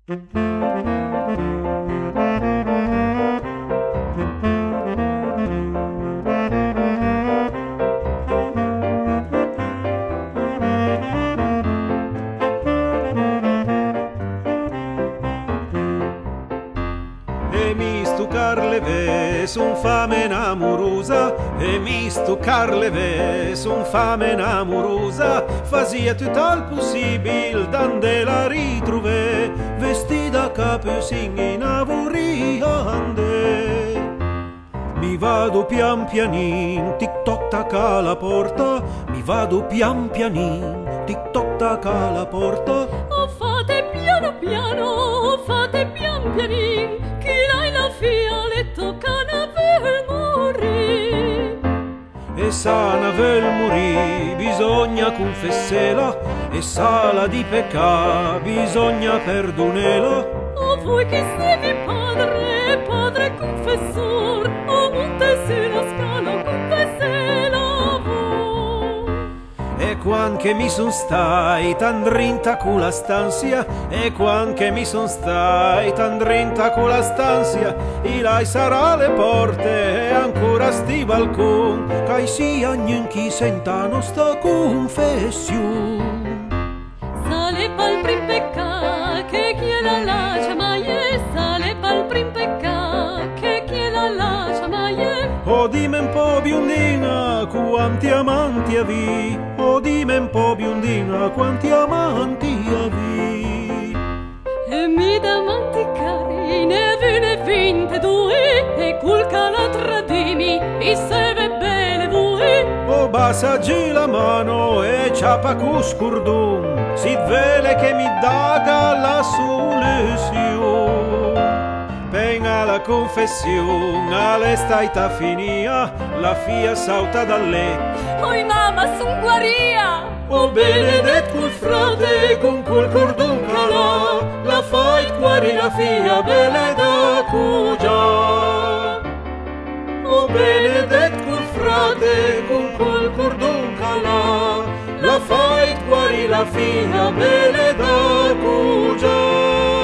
E mi stucar le ve, son fame namurosa, e mi stucar le ve, son fame namurosa, fazia tutto il possibile d'ande la ritrovè, vestita capucin in avuriande. Mi vado pian pianin, tic-toc tacca la porta, mi vado pian pianin, tic-toc tacca la porta. Oh, fate piano piano, fate pian pianin, chi l'hai la fiale tocca na vel morì. E sana vel morì, bisogna confessela, e sala di pecca, bisogna perdonela. Oh, voi che siete padre, padre confessor, oh, montese la scala, confessela voi. E quan che mi son stai tan drinta con la stanzia, e quan che mi son stai tan drinta con la stanzia, i lai sarà le porte e ancora sti balcon, che sia chi senta nostra confessione. Sale pal prim pecca, che chi la lascia maie, sale pal prim pecca, che chi la lascia maie. O dime un po' biondina, quanti amanti avevi, o dime un po' biondina, quanti amanti avevi. E mi da manticare, ne ve 22, e culca la tradimi, i seve bene voi. O basaggi la mano e ciapa cu scurdum, si vele che mi daga la soluzione. Penga la confessione, alle staita finia, la fia sauta da lei. Oi mamma son guaria. O benedetto col frate con col cordon calà, la fai guarire la fia belle da cugia. O benedetto col frate con col cordon calà, la fai guarire la fia belle da cugia.